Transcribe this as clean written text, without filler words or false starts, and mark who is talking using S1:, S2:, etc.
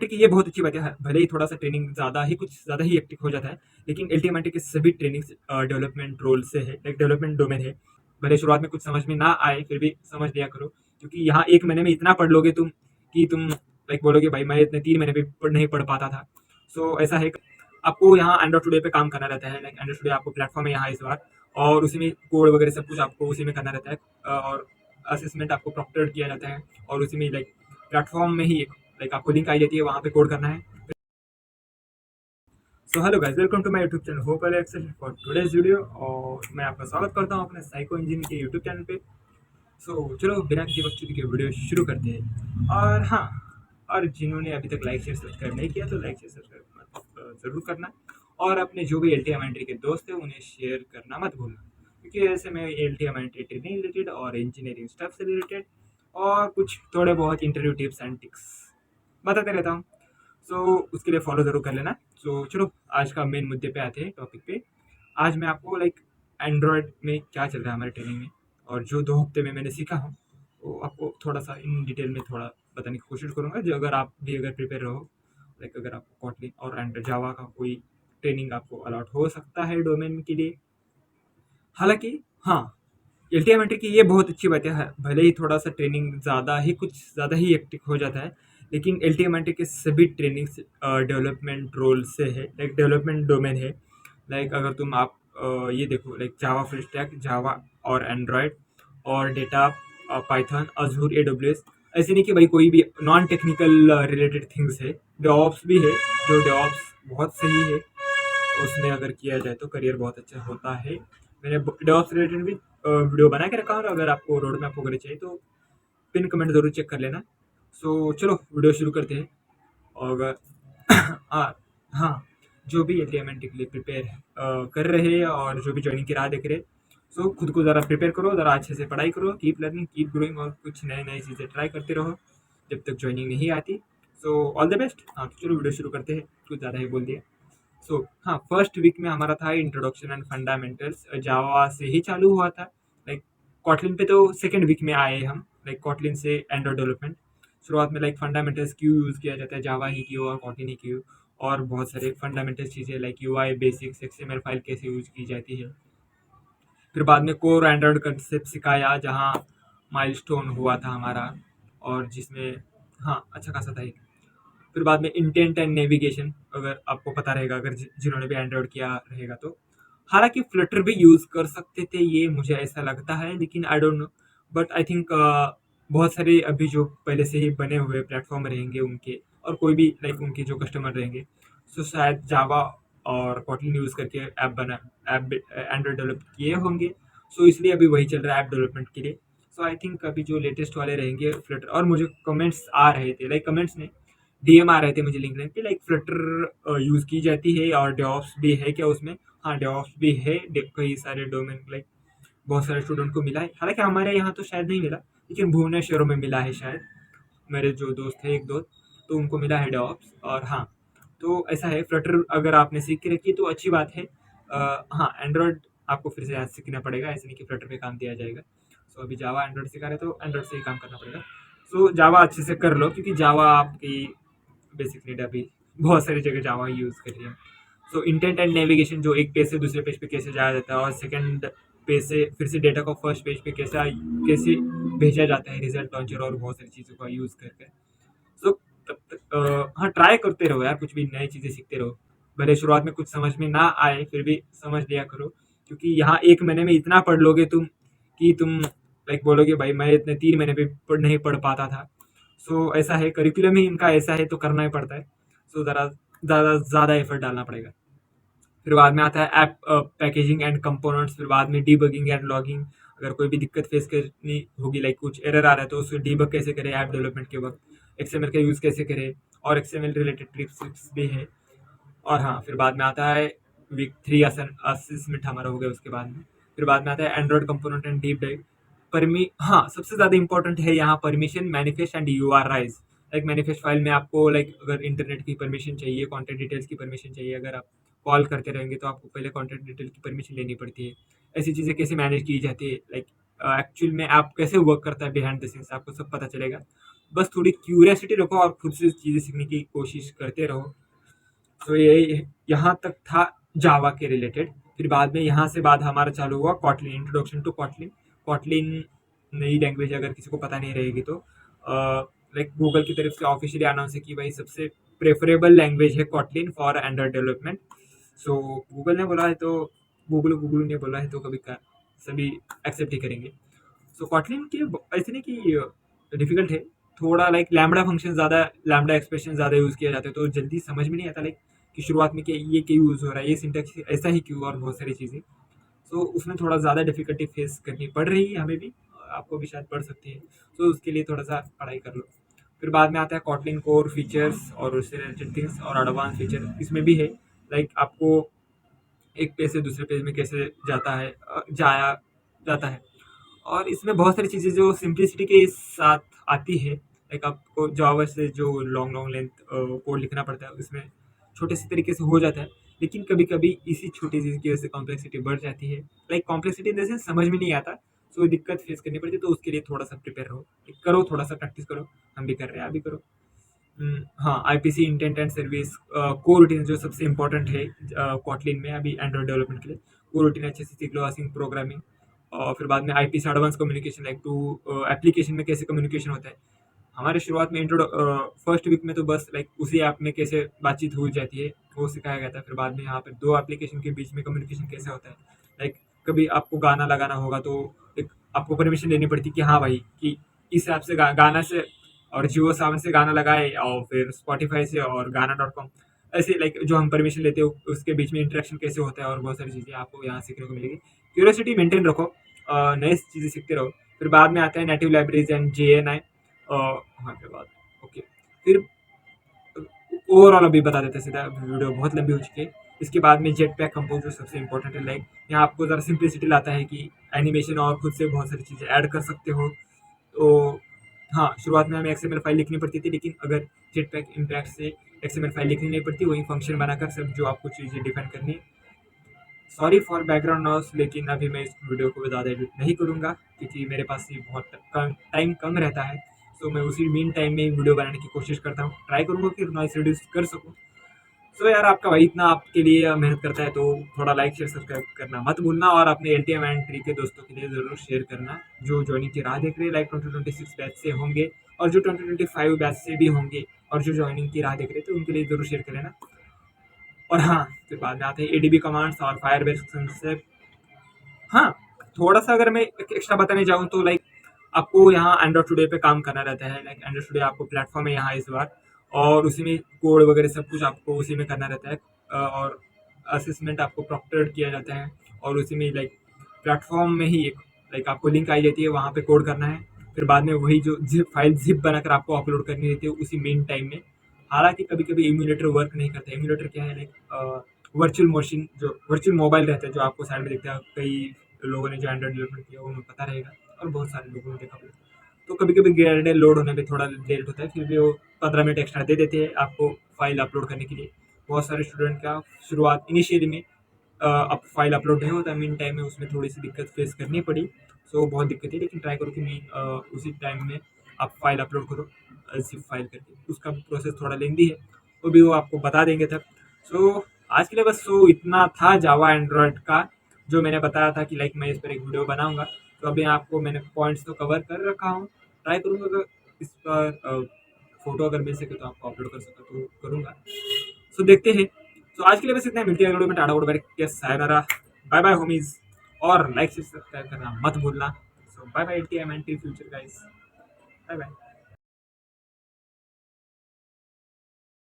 S1: ठीक है, ये बहुत अच्छी बात है। भले ही थोड़ा-सा ट्रेनिंग ज़्यादा ही कुछ ज़्यादा ही हेक्टिक हो जाता है, लेकिन एलटीएमआईटी के सभी ट्रेनिंग्स डेवलपमेंट रोल से है, लाइक डेवलपमेंट डोमेन है। भले शुरुआत में कुछ समझ में ना आए, फिर भी समझ लिया करो, क्योंकि यहाँ 1 महीने में इतना पढ़ लोगे तुम कि तुम लाइक बोलोगे भाई मैं इतने 3 महीने में नहीं पढ़ पाता था। सो ऐसा है, आपको यहाँ एंड्रॉइड टुडे पे काम करना रहता है, लाइक एंड्रॉइड टुडे आपको प्लेटफ़ॉर्म है यहाँ इस बार, और उसी में कोड वगैरह सब कुछ आपको उसी में करना रहता है, और असेसमेंट आपको प्रॉक्टर किया जाता है, और उसी में लाइक प्लेटफ़ॉर्म में ही लाइक आपको लिंक आई जाती है, वहाँ पे कोड करना है। So hello guys, welcome to my YouTube channel hope all excellent for today's video, और मैं आपका स्वागत करता हूँ अपने साइको इंजीनियरिंग के यूट्यूब चैनल पे। सो चलो बिना किसी वक्त के वीडियो शुरू करते हैं। और हाँ, और जिन्होंने अभी तक लाइक शेयर सब्सक्राइब नहीं किया तो लाइक शेयर सब्सक्राइब ज़रूर करना, और अपने जो भी एल टी एम एंट्री के दोस्त हैं उन्हें शेयर करना मत भूलना, क्योंकि ऐसे में L T M entry training related और इंजीनियरिंग स्टफ से रिलेटेड और कुछ थोड़े बहुत इंटरव्यू टिप्स एंड टिक्स बताते रहता हूँ। सो उसके लिए फॉलो ज़रूर कर लेना। सो चलो आज का मेन मुद्दे पे आते हैं, टॉपिक पे। आज मैं आपको लाइक एंड्रॉयड में क्या चल रहा है हमारे ट्रेनिंग में, और जो 2 हफ्ते में मैंने सीखा हूँ वो आपको थोड़ा-सा इन डिटेल में थोड़ा बताने की कोशिश करूँगा, जो अगर आप भी अगर प्रिपेयर रहो, लाइक अगर आपको कोटलिन और एंड जावा का कोई ट्रेनिंग आपको अलॉट हो सकता है डोमेन के लिए। हालाँकि हाँ, एलटीआई की ये बहुत अच्छी बात है, भले ही थोड़ा-सा ट्रेनिंग ज़्यादा ही हेक्टिक हो जाता है, लेकिन एलटीआई के सभी ट्रेनिंग्स डेवलपमेंट रोल से है, लाइक डेवलपमेंट डोमेन है। लाइक अगर तुम आप ये देखो, लाइक जावा फुल स्टैक, जावा और एंड्रॉयड और डेटा, पाइथन, अज़ूर, एडब्ल्यूएस, ऐसे नहीं कि भाई कोई भी नॉन टेक्निकल रिलेटेड थिंग्स है। डेवऑप्स भी है, जो डेवऑप्स बहुत सही है, उसमें अगर किया जाए तो करियर बहुत अच्छा होता है। मैंने डेवऑप्स रिलेटेड भी वीडियो बना के रखा है, और अगर आपको रोड मैप वगैरह चाहिए तो पिन कमेंट ज़रूर चेक कर लेना। सो चलो वीडियो शुरू करते हैं। और अगर हाँ, हाँ, जो भी एलिमेंट के लिए प्रिपेयर कर रहे हैं और जो भी ज्वाइनिंग की राह देख रहे हैं, सो खुद को ज़रा प्रिपेयर करो, ज़रा अच्छे से पढ़ाई करो, कीप लर्निंग, कीप ग्रोइंग, और कुछ नए नई चीज़ें ट्राई करते रहो जब तक ज्वाइनिंग नहीं आती। So all the best. हाँ, तो चलो वीडियो शुरू करते हैं, कुछ ज़्यादा ही बोल दिया। सो हाँ, फर्स्ट वीक में हमारा था इंट्रोडक्शन एंड फंडामेंटल्स, जावा से ही चालू हुआ था। लाइक कॉटलिन पे तो सेकेंड वीक में आए हम, लाइक कॉटलिन से एंड्रॉइड डेवलपमेंट। शुरुआत में लाइक फंडामेंटल्स क्यों यूज़ किया जाता है, जावा ही क्यों और कॉटलिन ही क्यों, और बहुत सारे फंडामेंटल चीज़ें like UI basics, XML file कैसे यूज की जाती है। फिर बाद में कोर एंड्रॉइड कंसेप्ट सिखाया, जहाँ माइलस्टोन हुआ था हमारा, और जिसमें हाँ अच्छा खासा था। फिर बाद में इंटेंट एंड नेविगेशन, अगर आपको पता रहेगा, अगर जिन्होंने भी एंड्रॉइड किया रहेगा तो। हालांकि फ्लटर भी यूज़ कर सकते थे, ये मुझे ऐसा लगता है, लेकिन I don't know. But I think बहुत सारे अभी जो पहले से ही बने हुए प्लेटफॉर्म रहेंगे उनके, और कोई भी लाइक उनके जो कस्टमर रहेंगे, सो शायद जावा और कॉटलिन यूज़ करके ऐप एंड्रॉइड डेवलप किए होंगे। सो इसलिए अभी वही चल रहा है ऐप डेवलपमेंट के लिए। सो आई थिंक अभी जो लेटेस्ट वाले रहेंगे फ्लटर, और मुझे कमेंट्स आ रहे थे, लाइक कमेंट्स में डीएम आ रहे थे मुझे लिंक्डइन पे, लाइक फ्लटर यूज़ की जाती है, और डेवऑप्स भी है क्या उसमें। हाँ, डेवऑप्स भी है, कई सारे डोमेन लाइक बहुत सारे स्टूडेंट को मिला है। हालांकि हमारे यहाँ तो शायद नहीं मिला, लेकिन भुवनेश्वर में मिला है शायद, मेरे जो दोस्त थे एक दो, तो उनको मिला है डेवऑप्स। और हाँ, तो ऐसा है, फ्लटर अगर आपने सीख के रखी है तो अच्छी बात है। हाँ, एंड्रॉयड आपको फिर से आज सीखना पड़ेगा, ऐसे नहीं कि फ्लटर पे काम दिया जाएगा। सो अभी जावा एंड्रॉयड सिखा रहे तो एंड्रॉयड से ही काम करना पड़ेगा। सो जावा अच्छे से कर लो, क्योंकि जावा आपकी बेसिक नीड अभी बहुत सारी जगह जावा ही यूज़ कर रही है। सो इंटेंट एंड नेविगेशन, जो एक पेज से दूसरे पेज पे कैसे जाया जाता है, और सेकंड पेज से फिर से डेटा को फर्स्ट पेज पे कैसे भेजा जाता है, रिजल्ट लॉन्चर और बहुत सारी चीज़ों का यूज़ करके। सो तब तक हाँ, ट्राई करते रहो यार, कुछ भी नई चीज़ें सीखते रहो। भले शुरुआत में कुछ समझ में ना आए, फिर भी समझ लिया करो, क्योंकि यहाँ 1 महीने में इतना पढ़ लोगे तुम कि तुम लाइक बोलोगे भाई मैं इतने 3 महीने पे नहीं पढ़ पाता था। सो ऐसा है, करिकुलम ही इनका ऐसा है, तो करना ही पड़ता है। सो ज़रा ज़्यादा ज़्यादा एफर्ट डालना पड़ेगा। फिर बाद में आता है ऐप पैकेजिंग एंड कंपोनेंट्स, फिर बाद में डीबगिंग एंड लॉगिंग। अगर कोई भी दिक्कत फेस करनी होगी, लाइक कुछ एरर आ रहा है, तो उसको डीबग कैसे करें ऐप डेवलपमेंट के वक्त, एक्सएमएल का यूज़ कैसे करें, और एक्सएमएल रिलेटेड टिप्स भी है। और हाँ, फिर बाद में आता है वीक 3 असेसमेंट हमारा हो गया उसके बाद में। फिर बाद में आता है Android component and deep dive. परमी हाँ, सबसे ज़्यादा इंपॉर्टेंट है यहाँ permission, manifest and URIs. Like manifest file में आपको लाइक अगर इंटरनेट की परमिशन चाहिए, कॉन्टेंट डिटेल्स की परमिशन चाहिए, अगर आप कॉल करते रहेंगे तो आपको पहले कॉन्टेंट डिटेल की परमिशन लेनी पड़ती है। ऐसी चीज़ें कैसे मैनेज की जाती है, लाइक एक्चुअल में ऐप कैसे वर्क करता है बिहाइंड द सीन्स, आपको सब पता चलेगा। बस थोड़ी क्यूरियोसिटी रखो और खुद से चीज़ें सीखने की कोशिश करते रहो। तो ये यहाँ तक था जावा के रिलेटेड। फिर बाद में यहाँ से बाद हमारा चालू हुआ Kotlin, introduction to Kotlin. Kotlin नई लैंग्वेज अगर किसी को पता नहीं रहेगी तो लाइक गूगल की तरफ से ऑफिशियली अनाउंस है कि भाई सबसे प्रेफरेबल लैंग्वेज है Kotlin for Android development. So Google ने बोला है तो गूगल ने बोला है तो कभी सभी एक्सेप्ट ही करेंगे। सो कॉटलिन की ऐसे नहीं कि डिफिकल्ट है, थोड़ा लाइक लैम्बडा फंक्शन ज़्यादा, लैम्बडा एक्सप्रेशन ज़्यादा यूज़ किया जाता है तो जल्दी समझ में नहीं आता लाइक कि शुरुआत में कि ये क्यों यूज़ हो रहा है, ये सिंटेक्स ऐसा ही क्यों, और बहुत सारी चीज़ें। सो उसमें थोड़ा ज़्यादा डिफिकल्टी फेस करनी पड़ रही है हमें भी, आपको भी शायद पड़ सकती है। सो उसके लिए थोड़ा सा पढ़ाई कर लो। फिर बाद में आता है कॉटलिन कोर फीचर्स और उससे रिलेटेड थिंग्स और एडवांस फीचर इसमें भी है। लाइक आपको एक पेज से दूसरे पेज में कैसे जाया जाता है। और इसमें बहुत सारी चीज़ें जो सिंप्लिसिटी के साथ आती है, लाइक आपको जावा से जो लॉन्ग लॉन्ग लेंथ कोड लिखना पड़ता है उसमें छोटे से तरीके से हो जाता है, लेकिन कभी कभी इसी छोटी चीज़ की वजह से कॉम्प्लेक्सिटी बढ़ जाती है। Like complexity in the sense समझ में नहीं आता, सो दिक्कत फेस करनी पड़ती है। तो उसके लिए थोड़ा सा प्रिपेयर रहो, करो, थोड़ा सा प्रैक्टिस करो। हम भी कर रहे हैं, आप भी करो। हाँ, IPC intent and service corps routine जो सबसे इंपॉर्टेंट है कॉटलिन में अभी एंड्रॉइड डेवलपमेंट के लिए। कोर रूटीन अच्छे से सीख लो, असिंक प्रोग्रामिंग। और फिर बाद में IPC advance communication, like to application में कैसे कम्युनिकेशन होता है। हमारे शुरुआत में फर्स्ट वीक में तो बस लाइक उसी ऐप में कैसे बातचीत हो जाती है वो सिखाया गया था। फिर बाद में यहाँ पर दो एप्लीकेशन के बीच में कम्युनिकेशन कैसे होता है। लाइक कभी आपको गाना लगाना होगा तो एक आपको परमिशन लेनी पड़ती कि हाँ भाई कि इस ऐप से गाना से और जियो सावन से गाना लगाए, और फिर स्पॉटिफाई से और गाना.com, ऐसे लाइक जो हम परमिशन लेते हो उसके बीच में इंटरेक्शन कैसे होता है, और बहुत सारी चीज़ें आपको यहाँ सीखने को मिलेगी। क्यूरियोसिटी मेंटेन रखो, नई चीज़ें सीखते रहो। फिर बाद में आता है नेटिव लाइब्रेरीज एंड JNI। वहाँ के बाद ओके, फिर ओवरऑल अभी बता देते हैं सीधा, वीडियो बहुत लंबी हो चुकी है। इसके बाद में जेट पैक कंपोज जो सबसे इंपॉर्टेंट है। लाइक यहाँ आपको ज़रा सिंप्लिसिटी लाता है कि एनिमेशन और खुद से बहुत सारी चीज़ें ऐड कर सकते हो। तो हाँ, शुरुआत में हमें XML फाइल लिखनी पड़ती थी, लेकिन अगर जेट पैक इम्पैक्ट से XML फाइल लिखनी नहीं पड़ती, वही फंक्शन बनाकर सब जो आपको चीज़ें डिफाइन करनी है। सॉरी फॉर बैकग्राउंड नॉइस, लेकिन अभी मैं इस वीडियो को ज़्यादा एडिट नहीं करूँगा क्योंकि मेरे पास ये बहुत कम रहता है। सो मैं उसी मीन टाइम में वीडियो बनाने की कोशिश करता हूँ, ट्राई करूँगा कि नॉइस रिड्यूस कर सकूँ। सो यार, आपका भाई इतना आपके लिए मेहनत करता है तो थोड़ा लाइक शेयर सब्सक्राइब करना मत भूलना, और अपने LTM एंड ट्री के दोस्तों के लिए ज़रूर शेयर करना जो ज्वाइनिंग की राह देख रहे हैं, लाइक 2026 बैच से होंगे और जो 2025 बैच से भी होंगे, और जो ज्वाइनिंग की राह देख रहे थे उनके लिए ज़रूर शेयर कर लेना। और हाँ, फिर बाद में आते हैं ADB कमांड्स और फायरबेस कंसेप्ट। हाँ, थोड़ा सा अगर मैं एक्स्ट्रा बताने जाऊँ तो लाइक आपको यहाँ एंड्रॉइड टुडे पे काम करना रहता है। लाइक एंड्रॉइड टुडे आपको प्लेटफॉर्म है यहाँ इस बार, और उसी में कोड वगैरह सब कुछ आपको उसी में करना रहता है। और असेसमेंट आपको प्रॉक्टर्ड किया जाता है, और उसी में लाइक प्लेटफॉर्म में ही एक लाइक आपको लिंक आई जाती है, वहाँ पे कोड करना है। फिर बाद में वही जो जिप बनाकर आपको अपलोड करनी रहती है उसी मेन टाइम में। हालांकि कभी कभी इम्यूलेटर वर्क नहीं करता। इम्यूलेटर क्या है, लाइक वर्चुअल मशीन, जो वर्चुअल मोबाइल रहता है जो आपको साइड में दिखता है, कई लोगों ने जो एंड्रॉइड डेवलपमेंट किया उन्हें पता रहेगा, और बहुत सारे लोगों ने देखा भी। तो कभी कभी ग्रेडेड लोड होने में थोड़ा लेट होता है, फिर भी वो 15 मिनट एक्स्ट्रा दे देते हैं आपको फाइल अपलोड करने के लिए। बहुत सारे स्टूडेंट का शुरुआत इनिशियली में अब फाइल अपलोड नहीं होता, मीन टाइम में उसमें थोड़ी सी दिक्कत फेस करनी पड़ी। सो बहुत दिक्कत है, लेकिन ट्राई करो कि उसी टाइम में आप फाइल अपलोड करो जिप फाइल करके। उसका प्रोसेस थोड़ा लेंदी है, वो भी वो आपको बता देंगे तब। सो आज के लिए बस इतना था जावा एंड्रॉयड का, जो मैंने बताया था कि लाइक मैं इस पर एक वीडियो बनाऊंगा। तो अभी आपको मैंने पॉइंट्स तो कवर कर रखा हूँ, ट्राई करूँगा अगर इस पर फोटो अगर मिल सके तो आपको अपलोड कर सका तो करूँगा। सो देखते हैं। तो आज के लिए बस इतना ही, मिलते हैं अगले वीडियो में। टाटा गुड बाय, सायोनारा, बाय बाय होमीज, और लाइक से सब्सक्राइब करना मत भूलना। So bye bye LTM and future guys, bye bye.